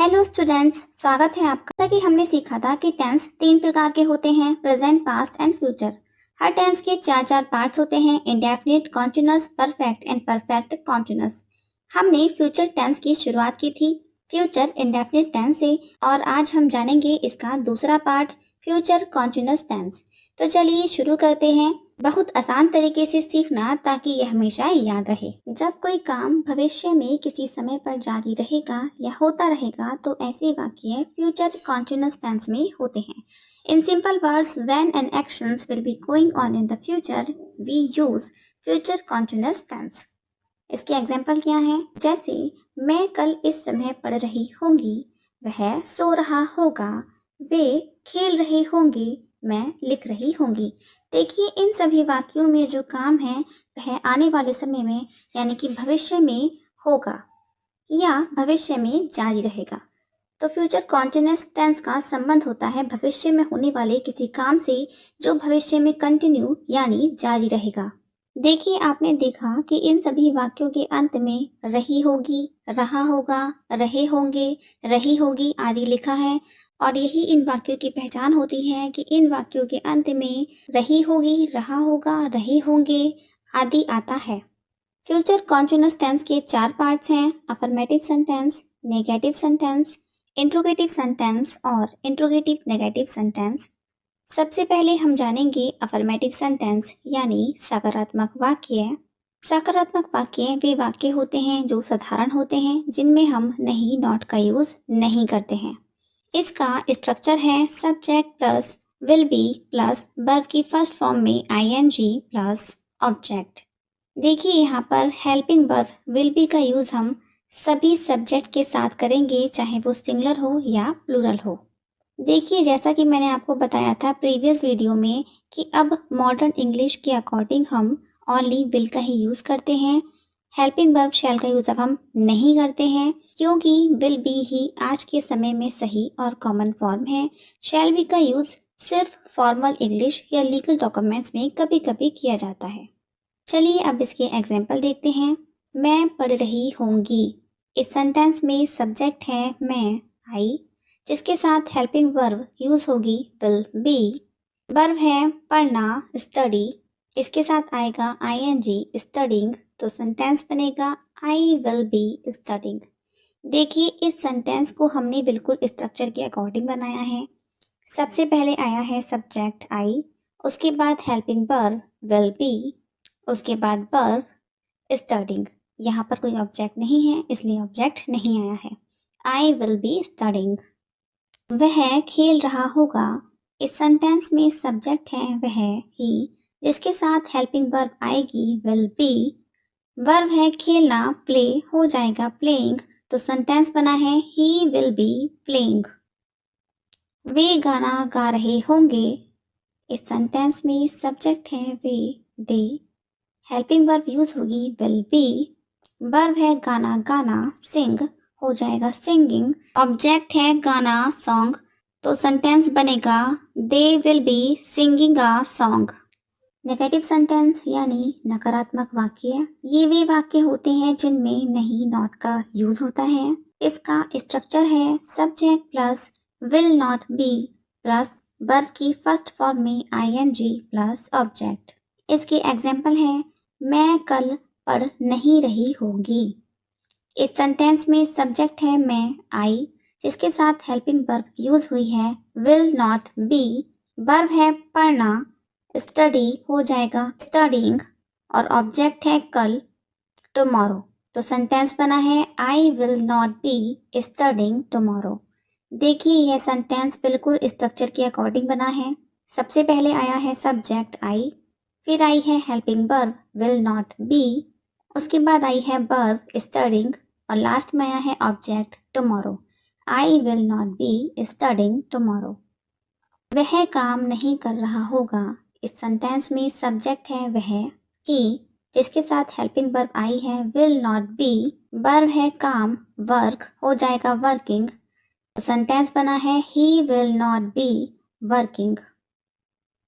Hello students, स्वागत है आपका। कि हमने सीखा था कि टेंस 3 प्रकार के होते हैं, प्रेजेंट, पास्ट एंड फ्यूचर। हर टेंस के 4 पार्ट्स होते हैं, indefinite, continuous, perfect and perfect continuous. हमने फ्यूचर टेंस की शुरुआत की थी फ्यूचर इंडेफिनिट टेंस से, और आज हम जानेंगे इसका दूसरा पार्ट फ्यूचर कॉन्टिन्यूअस टेंस। तो चलिए शुरू करते हैं। बहुत आसान तरीके से सीखना ताकि यह हमेशा याद रहे। जब कोई काम भविष्य में किसी समय पर जारी रहेगा या होता रहेगा तो ऐसे वाक्य फ्यूचर कॉन्टिन्यूअस टेंस में होते हैं। In simple words, when an actions will be going on in the future we use future continuous tense. इसके एग्जाम्पल क्या है? जैसे मैं कल इस समय पढ़ रही होंगी, वह सो रहा होगा, वे खेल रहे होंगे, मैं लिख रही होंगी। देखिए, इन सभी वाक्यों में जो काम है वह आने वाले समय में यानी कि भविष्य में होगा या भविष्य में जारी रहेगा। तो फ्यूचर कॉन्टिन्यूअस टेंस का संबंध होता है भविष्य में होने वाले किसी काम से जो भविष्य में कंटिन्यू यानी जारी रहेगा। देखिए, आपने देखा कि इन सभी वाक्यों के अंत में रही होगी, रहा होगा, रहे होंगे, रही होगी आदि लिखा है, और यही इन वाक्यों की पहचान होती है कि इन वाक्यों के अंत में रही होगी, रहा होगा, रहे होंगे आदि आता है। फ्यूचर कॉन्टिन्यूअस टेंस के 4 पार्ट्स हैं, affirmative sentence, negative sentence, interrogative sentence और इंट्रोगेटिव नेगेटिव सेंटेंस। सबसे पहले हम जानेंगे अफर्मेटिव सेंटेंस यानी सकारात्मक वाक्य। सकारात्मक वाक्य वे वाक्य होते हैं जो साधारण होते हैं, जिनमें हम नहीं, नॉट का यूज नहीं करते हैं। इसका स्ट्रक्चर है subject plus will be plus verb की फर्स्ट फॉर्म में आईएनजी प्लस ऑब्जेक्ट। देखिए, यहाँ पर हेल्पिंग वर्ब विल बी का यूज हम सभी सब्जेक्ट के साथ करेंगे, चाहे वो सिंगुलर हो या प्लूरल हो। देखिए, जैसा कि मैंने आपको बताया था प्रीवियस वीडियो में कि अब मॉडर्न इंग्लिश के अकॉर्डिंग हम ओनली विल का ही यूज़ करते हैं। हेल्पिंग वर्ब शैल का यूज़ अब हम नहीं करते हैं, क्योंकि विल बी ही आज के समय में सही और कॉमन फॉर्म है। शैल बी का यूज़ सिर्फ फॉर्मल इंग्लिश या लीगल डॉक्यूमेंट्स में कभी कभी किया जाता है। चलिए अब इसके एग्जाम्पल देखते हैं। मैं पढ़ रही होंगी। इस सेंटेंस में सब्जेक्ट है मैं, आई, जिसके साथ हेल्पिंग वर्ब यूज होगी विल बी। वर्ब है पढ़ना, स्टडी, इसके साथ आएगा आईएनजी स्टडिंग, तो सेंटेंस बनेगा आई विल बी स्टडिंग। देखिए, इस सेंटेंस को हमने बिल्कुल स्ट्रक्चर के अकॉर्डिंग बनाया है। सबसे पहले आया है सब्जेक्ट आई, उसके बाद हेल्पिंग वर्ब विल बी, उसके बाद वर्ब स्टडिंग। यहाँ पर कोई ऑब्जेक्ट नहीं है इसलिए ऑब्जेक्ट नहीं आया है। आई विल बी स्टडिंग। वह खेल रहा होगा। इस सेंटेंस में सब्जेक्ट है वह ही, जिसके साथ हेल्पिंग वर्ब आएगी विल बी। वर्ब है खेलना, प्ले हो जाएगा प्लेइंग, तो सेंटेंस बना है ही विल बी प्लेइंग। वे गाना गा रहे होंगे। इस सेंटेंस में सब्जेक्ट है वे, दे, हेल्पिंग वर्ब यूज होगी विल बी। वर्ब है गाना गाना, सिंग हो जाएगा सिंगिंग, ऑब्जेक्ट है गाना सॉन्ग, तो सेंटेंस बनेगा दे will be singing a song. Negative sentence यानी नकारात्मक वाक्य, ये वे वाक्य होते हैं जिनमें नहीं, नॉट का यूज होता है। इसका स्ट्रक्चर है subject plus will not B plus verb की फर्स्ट फॉर्म में आईएनजी प्लस ऑब्जेक्ट। इसके एग्जाम्पल है मैं कल पढ़ नहीं रही होगी। इस सेंटेंस में सब्जेक्ट है मैं, आई, जिसके साथ हेल्पिंग वर्ब यूज हुई है विल नॉट बी। वर्ब है पढ़ना, स्टडी हो जाएगा स्टडिंग, और ऑब्जेक्ट है कल, टुमारो, तो सेंटेंस बना है I will not be studying tomorrow. देखिए, यह सेंटेंस बिल्कुल स्ट्रक्चर के अकॉर्डिंग बना है। सबसे पहले आया है सब्जेक्ट आई, फिर आई है helping verb will not B, उसके बाद आई है वर्ब स्टडिंग, और लास्ट में आया है object tomorrow. I will not be studying tomorrow. वह काम नहीं कर रहा होगा। इस सेंटेंस में सब्जेक्ट है वह ही, जिसके साथ हेल्पिंग वर्ब आई है विल नॉट बी। वर्ब है काम, वर्क हो जाएगा वर्किंग, सेंटेंस बना है ही will not be working.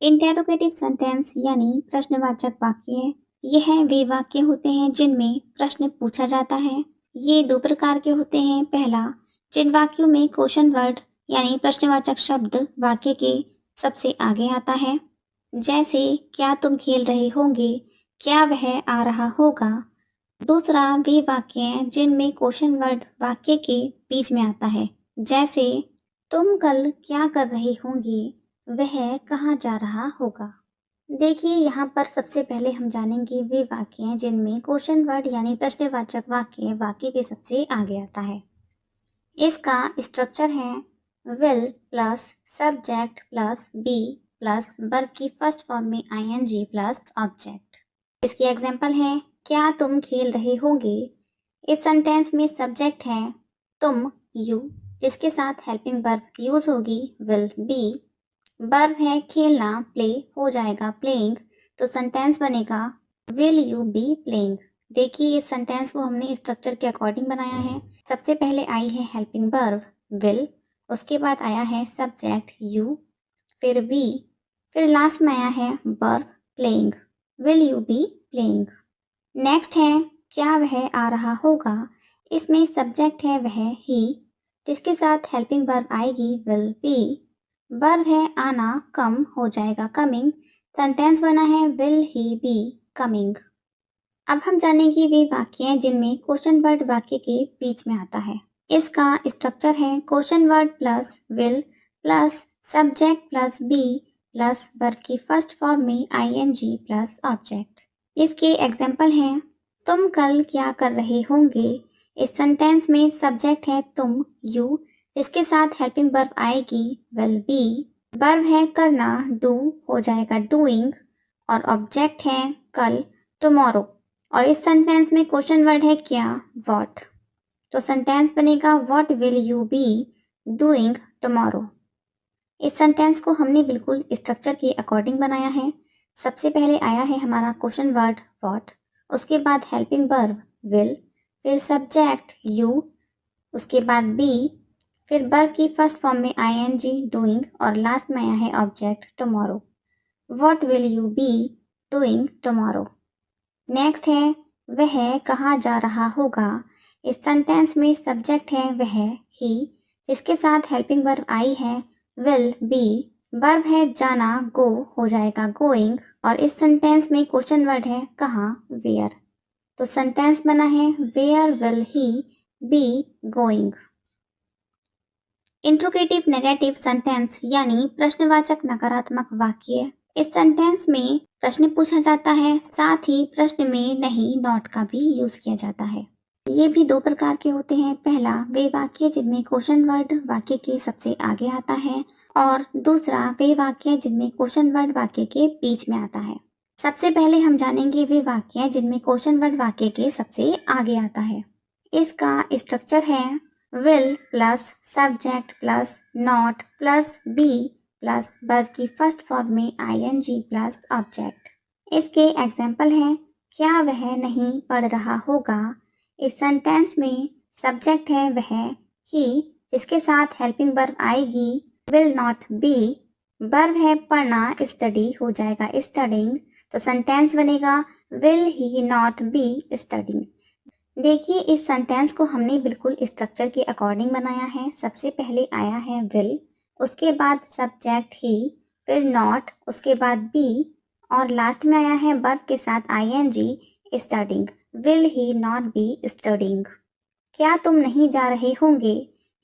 Interrogative sentence यानी प्रश्नवाचक वाक्य, यह वे वाक्य होते हैं जिनमें प्रश्न पूछा जाता है। ये 2 प्रकार के होते हैं। पहला, जिन वाक्यों में क्वेश्चन वर्ड यानी प्रश्नवाचक शब्द वाक्य के सबसे आगे आता है, जैसे क्या तुम खेल रहे होंगे, क्या वह आ रहा होगा। दूसरा, वे वाक्य हैं जिनमें क्वेश्चन वर्ड वाक्य के बीच में आता है, जैसे तुम कल क्या कर रहे होंगे, वह कहाँ जा रहा होगा। देखिए, यहाँ पर सबसे पहले हम जानेंगे वे वाक्य हैं जिनमें क्वेश्चन वर्ड यानी प्रश्नवाचक वाक्य वाक्य के सबसे आगे आता है। इसका स्ट्रक्चर है will plus subject plus be plus verb की फर्स्ट फॉर्म में आईएनजी प्लस ऑब्जेक्ट। इसके एग्जाम्पल हैं, क्या तुम खेल रहे होंगे। इस सेंटेंस में सब्जेक्ट है तुम यू, जिसके साथ हेल्पिंग वर्ब यूज होगी विल बी। वर्ब है खेलना प्ले, हो जाएगा प्लेइंग, तो सेंटेंस बनेगा विल यू बी प्लेइंग। देखिए, इस सेंटेंस को हमने स्ट्रक्चर के अकॉर्डिंग बनाया है। सबसे पहले आई है हेल्पिंग वर्ब विल, उसके बाद आया है सब्जेक्ट यू, फिर वी, फिर लास्ट में आया है verb playing, will you be playing. Next है क्या वह आ रहा होगा। इसमें सब्जेक्ट है वह ही, जिसके साथ हेल्पिंग वर्ब आएगी विल बी। वर्ब है आना कम, हो जाएगा कमिंग, सेंटेंस बना है विल ही बी कमिंग। अब हम जानेंगे वे वाक्य हैं जिनमें क्वेश्चन वर्ड वाक्य के बीच में आता है। इसका स्ट्रक्चर है question word plus will plus subject plus be plus verb की फर्स्ट फॉर्म में आईएनजी प्लस ऑब्जेक्ट। इसके एग्जाम्पल हैं, तुम कल क्या कर रहे होंगे। इस सेंटेंस में सब्जेक्ट है तुम यू, जिसके साथ हेल्पिंग वर्ब आएगी विल बी। वर्ब है करना डू, हो जाएगा डूइंग, और ऑब्जेक्ट है कल टुमारो, और इस सेंटेंस में क्वेश्चन वर्ड है क्या व्हाट, तो सेंटेंस बनेगा what will you be doing tomorrow. इस सेंटेंस को हमने बिल्कुल स्ट्रक्चर के अकॉर्डिंग बनाया है। सबसे पहले आया है हमारा क्वेश्चन वर्ड व्हाट, उसके बाद हेल्पिंग वर्ब विल, फिर सब्जेक्ट यू, उसके बाद बी, फिर वर्ब की फर्स्ट फॉर्म में आईएनजी डूइंग, और लास्ट में आया है object tomorrow. What will you be doing tomorrow. Next है वह कहाँ जा रहा होगा। इस सेंटेंस में सब्जेक्ट है वह ही, जिसके साथ हेल्पिंग वर्ब आई है विल बी। वर्ब है जाना गो, हो जाएगा गोइंग, और इस सेंटेंस में क्वेश्चन वर्ड है कहाँ वेयर, तो सेंटेंस बना है where will he be going. Interrogative negative sentence यानी प्रश्नवाचक नकारात्मक वाक्य। इस सेंटेंस में प्रश्न पूछा जाता है, साथ ही प्रश्न में नहीं नॉट का भी यूज किया जाता है। ये भी दो प्रकार के होते हैं। पहला, वे वाक्य जिनमें क्वेश्चन वर्ड वाक्य के सबसे आगे आता है, और दूसरा वे वाक्य जिनमें क्वेश्चन वर्ड वाक्य के बीच में आता है। सबसे पहले हम जानेंगे वे वाक्य जिनमें क्वेश्चन वर्ड वाक्य के सबसे आगे आता है। इसका स्ट्रक्चर है will plus subject plus not plus be plus verb की फर्स्ट फॉर्म में आईएनजी प्लस ऑब्जेक्ट। इसके एग्जाम्पल हैं, क्या वह नहीं पढ़ रहा होगा। इस सेंटेंस में सब्जेक्ट है वह ही, जिसके साथ हेल्पिंग वर्ब आएगी विल नॉट बी। वर्ब है पढ़ना स्टडी, हो जाएगा स्टडिंग, तो सेंटेंस बनेगा will he not be studying. देखिए, इस सेंटेंस को हमने बिल्कुल स्ट्रक्चर के अकॉर्डिंग बनाया है। सबसे पहले आया है विल, उसके बाद सब्जेक्ट ही, फिर नॉट, उसके बाद बी, और लास्ट में आया है वर्ब के साथ ING studying, will he not be studying. क्या तुम नहीं जा रहे होंगे।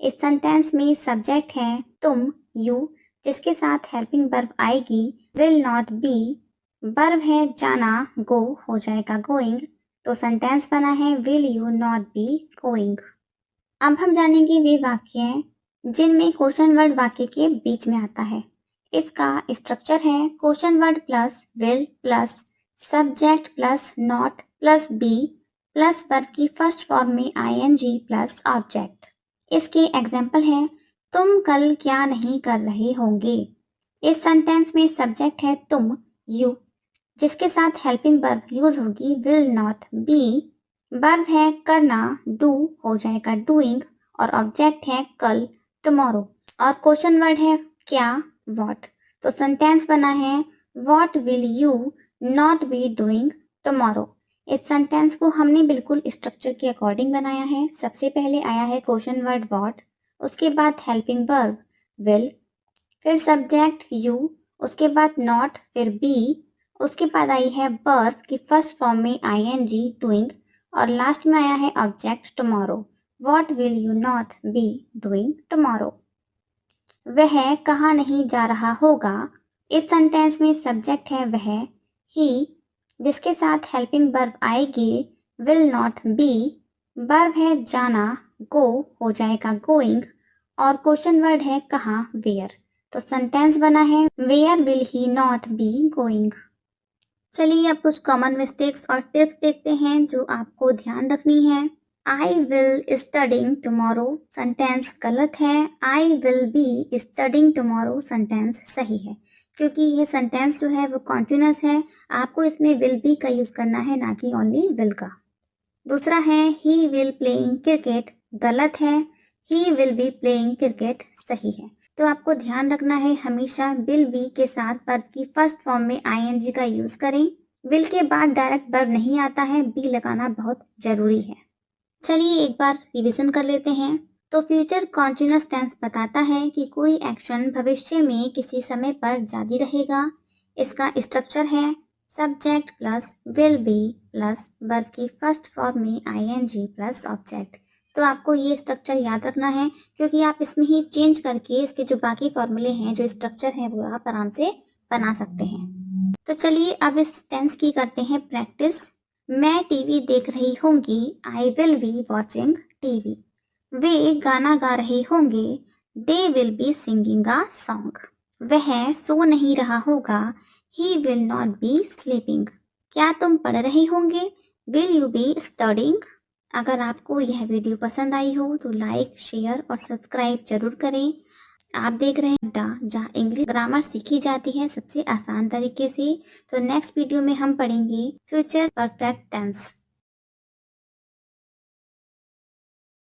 इस सेंटेंस में सब्जेक्ट है तुम यू, जिसके साथ हेल्पिंग वर्ब आएगी विल नॉट बी। वर्ब है जाना गो, हो जाएगा गोइंग, तो सेंटेंस बना है will you not be going. अब हम जानेंगे वे वाक्य जिनमें क्वेश्चन वर्ड वाक्य के बीच में आता है। इसका स्ट्रक्चर है question word plus will plus subject plus not plus be plus verb की फर्स्ट फॉर्म में आईएनजी प्लस ऑब्जेक्ट। इसके एग्जाम्पल हैं, तुम कल क्या नहीं कर रहे होंगे। इस सेंटेंस में सब्जेक्ट है तुम यू, जिसके साथ हेल्पिंग वर्ब यूज होगी विल नॉट बी। वर्ब है करना डू, हो जाएगा डूइंग, और ऑब्जेक्ट है कल टुमारो, और क्वेश्चन वर्ड है क्या व्हाट, तो सेंटेंस बना है what will you not be doing tomorrow. इस सेंटेंस को हमने बिल्कुल स्ट्रक्चर के अकॉर्डिंग बनाया है। सबसे पहले आया है क्वेश्चन वर्ड व्हाट, उसके बाद हेल्पिंग वर्ब विल, फिर सब्जेक्ट यू, उसके बाद नॉट, फिर बी, उसके बाद आई है वर्ब की फर्स्ट फॉर्म में आईएनजी डूइंग, और लास्ट में आया है object tomorrow. What will you not be doing tomorrow? वह कहाँ नहीं जा रहा होगा। इस सेंटेंस में सब्जेक्ट है वह, ही, जिसके साथ हेल्पिंग वर्ब आएगी विल नॉट बी, वर्ब है जाना, गो हो जाएगा गोइंग, और क्वेश्चन वर्ड है कहाँ, वेयर। तो सेंटेंस बना है where will he not be going. चलिए अब कुछ कॉमन मिस्टेक्स और टिप्स देखते हैं जो आपको ध्यान रखनी है। I will studying tomorrow sentence गलत है, आई will be studying tomorrow sentence सही है, क्योंकि ये सेंटेंस जो है वो कॉन्टिन्यूअस है, आपको इसमें विल बी का यूज करना है, ना कि ओनली विल का। दूसरा है ही विल प्लेइंग क्रिकेट गलत है, he will be playing cricket सही है। तो आपको ध्यान रखना है हमेशा विल बी के साथ वर्ब की फर्स्ट फॉर्म में आईएनजी का यूज करें। विल के बाद डायरेक्ट वर्ब नहीं आता है, बी लगाना बहुत जरूरी है। चलिए एक बार रिवीजन कर लेते हैं। तो फ्यूचर कॉन्टिन्यूअस टेंस बताता है कि कोई एक्शन भविष्य में किसी समय पर जारी रहेगा। इसका स्ट्रक्चर है subject plus will be plus verb की फर्स्ट फॉर्म में आईएनजी प्लस ऑब्जेक्ट। तो आपको ये स्ट्रक्चर याद रखना है, क्योंकि आप इसमें ही चेंज करके इसके जो बाकी फॉर्मूले हैं, जो स्ट्रक्चर है, वो आप आराम से बना सकते हैं। तो चलिए अब इस टेंस की करते हैं प्रैक्टिस। मैं टीवी देख रही होंगी, I will be watching TV. वे गाना गा रहे होंगे, they will be singing a song. वह सो नहीं रहा होगा, he will not be sleeping. क्या तुम पढ़ रहे होंगे, विल यू बी स्टडिंग। अगर आपको यह वीडियो पसंद आई हो तो लाइक, शेयर और सब्सक्राइब जरूर करें। आप देख रहे हैं अड्डा, जहाँ इंग्लिश ग्रामर सीखी जाती है सबसे आसान तरीके से। तो नेक्स्ट वीडियो में हम पढ़ेंगे फ्यूचर परफेक्ट टेंस।